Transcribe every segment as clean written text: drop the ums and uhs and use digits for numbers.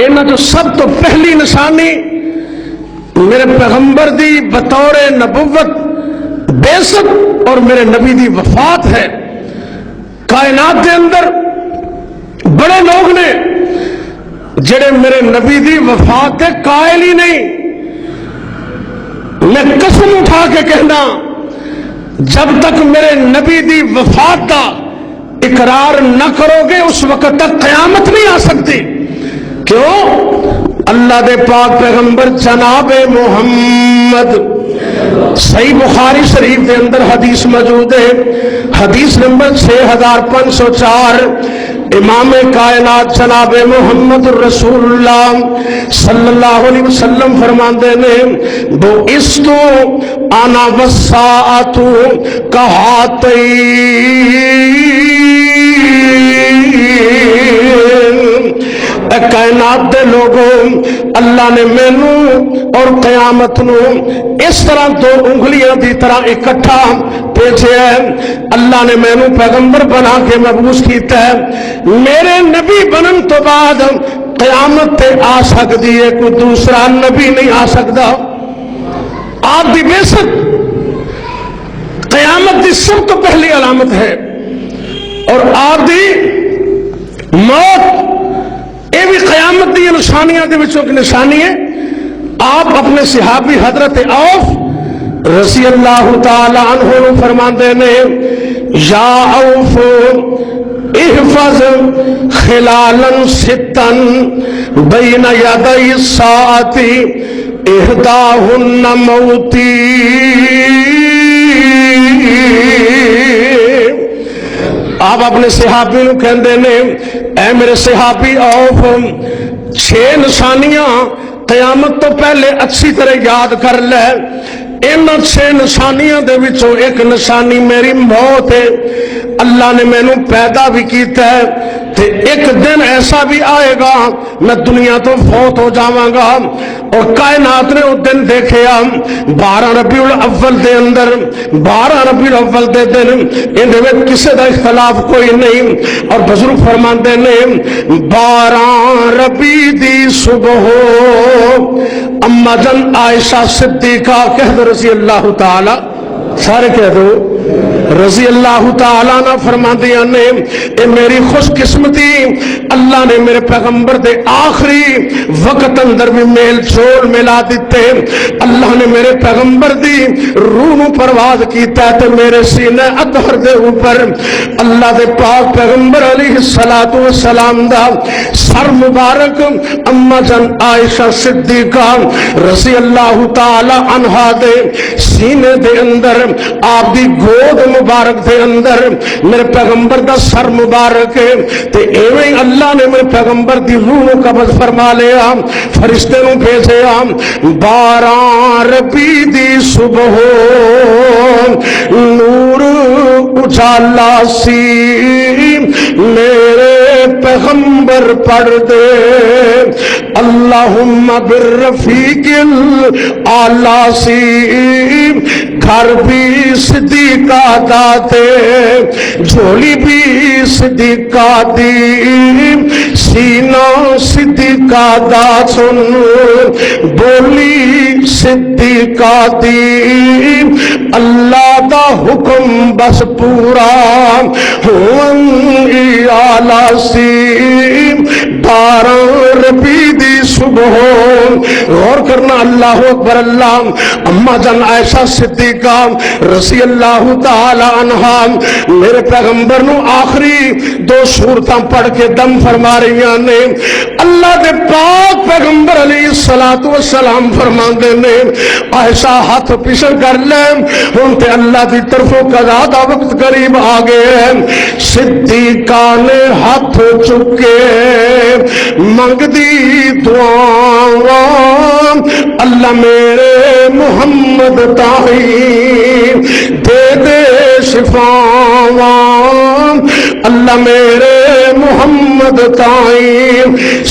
انہاں تو سب تو پہلی نشانی میرے پیغمبر دی بطور نبوت بعثت اور میرے نبی دی وفات ہے۔ کائنات دے اندر بڑے لوگ نے جڑے میرے نبی دی وفات کے قائل ہی نہیں۔ میں قسم اٹھا کے کہنا جب تک میرے نبی دی وفات کا اقرار نہ کرو گے اس وقت تک قیامت نہیں آ سکتی۔ کیوں؟ اللہ دے پاک پیغمبر جناب محمد، صحیح بخاری شریف کے اندر حدیث موجود ہے، حدیث نمبر 6504، امام کائنات جناب محمد رسول اللہ صلی اللہ علیہ وسلم فرماندے نے بعثتُ انا والساعۃ کہاتین، اے کائنات دے لوگوں، اللہ نے مینو اور قیامت نو اس طرح دو انگلیاں دی طرح اکٹھا بھیجے ہے۔ اللہ نے مینو پیغمبر بنا کے مبعوث کیتا ہے۔ میرے نبی بنن تو بعد قیامت تے آ سکتی ہے، کوئی دوسرا نبی نہیں آ سکتا۔ آپ دی بعثت قیامت دی سب تو پہلی علامت ہے، اور آپ دی موت یہ بھی قیامت دی نشانیاں دے وچوں کی نشانی ہے۔ آپ اپنے صحابی حضرت عوف رضی اللہ تعالی عنہ فرماندے نے یا عوف احفظ خلالا ستا بین یدی الساعۃ احداہن موتی۔ آپ اپنے صحابی نو کہندے نے اے میرے صحابی عوف، 6 نشانیاں قیامت تو پہلے اچھی طرح یاد کر لے۔ ان 6 نشانیاں دے وچوں ایک نشانی میری موت ہے۔ اللہ نے مینوں پیدا بھی کیتا ہے تے ایک دن ایسا بھی آئے گا میں دنیا تو فوت ہو جاواں گا۔ اور کائنات نے اس دن دیکھیا 12 ربیع الاول دے اندر، 12 ربیع الاول دے دن ان دے وچ کسے دا اختلاف کوئی نہیں۔ اور بزرگ فرماندے نے 12 ربیع دی صبح اما جن عائشہ صدیقہ کہہ دو رضی اللہ تعالی، سارے کہہ دو رضی اللہ تعالیٰ عنہ فرماندیاں نے اے میری خوش قسمتی، اللہ نے میرے پیغمبر دے آخری وقت اندر بھی میل جول ملا دیتے۔ اللہ نے میرے پیغمبر دی روح نو پرواز کیتا ہے تے میرے سینے اطہر دے اوپر اللہ دے پاک پیغمبر علیہ الصلوۃ والسلام دا سر مبارک اما جن عائشہ صدیقہ رضی اللہ تعالی عنہا دے سینے دے اندر، آپ دی گود مبارک دے اندر میرے پیغمبر دا سر مبارک ہے تے ایویں اللہ نے میرے پیغمبر دی روح نو قبض فرما لیا، فرشتے نو بھیجیا۔ 12 ربیع دی صبح نور اجالا سی میرے پیغمبر پڑھ دے اللہم بالرفیق الاعلی سی، گھر بھی صدیقہ داتے جھولی بھی صدیقہ دی، سینہ صدیقہ دا سن بولی صدیقہ دی، اللہ دا حکم بس پورا ہوئی آلہ سی۔ 12 ربیع دی صبح، غور کرنا، اللہ اکبر اللہ، اما جان عائشہ صدیقہ رضی اللہ تعالی عنہا میرے پیغمبر نو آخری 2 سورتاں پڑھ کے دم فرما رہی نے۔ اللہ دے پاک پیغمبر علیہ الصلوۃ والسلام فرماندے نے عائشہ ہاتھ پیچھے کر لے، ہن تے اللہ دی طرفوں قضا دا وقت قریب آ گئے۔ صدیقہ نے ہاتھ چکے منگ دی دعاواں، اللہ میرے محمد تاہی دے دے شفاواں، اللہ میرے محمد تائی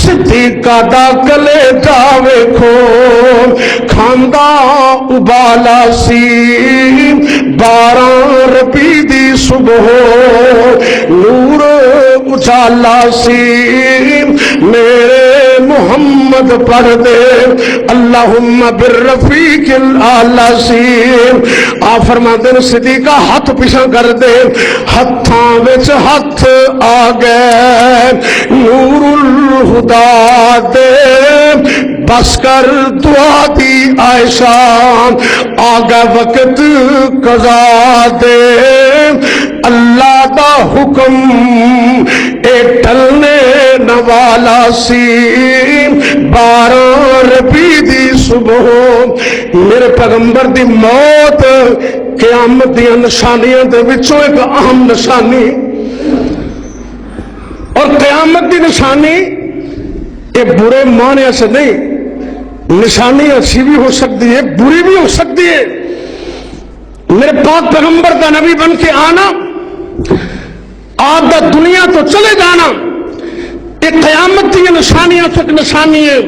صدیقہ دا کلے جا ویکھو کھاندا ابالا سی۔ 12 ربیع دی صبح نور اجالا سی میرے محمد پڑھ دے اللہم بالرفیق الاعلی سین آپ فرماتے ہیں صدیقہ ہاتھ پیچھے کر دے ہتھاں وچ ہاتھ آ گئے نور الہدا دے بس کر دعا دی عائشہ آگا وقت قضا دے اللہ دا حکم اے ٹلنے نوالا سی 12 ربیع دی صبح میرے پیغمبر دی موت قیامت دی نشانیاں دے وچوں ایک اہم نشانی اور قیامت دی نشانی یہ برے معنی سے نہیں نشانی اچھی بھی ہو سکتی ہے بری بھی ہو سکتی ہے میرے پاک پیغمبر کا نبی بن کے آنا آپ دا دنیا تو چلے جانا ایک قیامت کی نشانیاں سے ایک نشانی ہے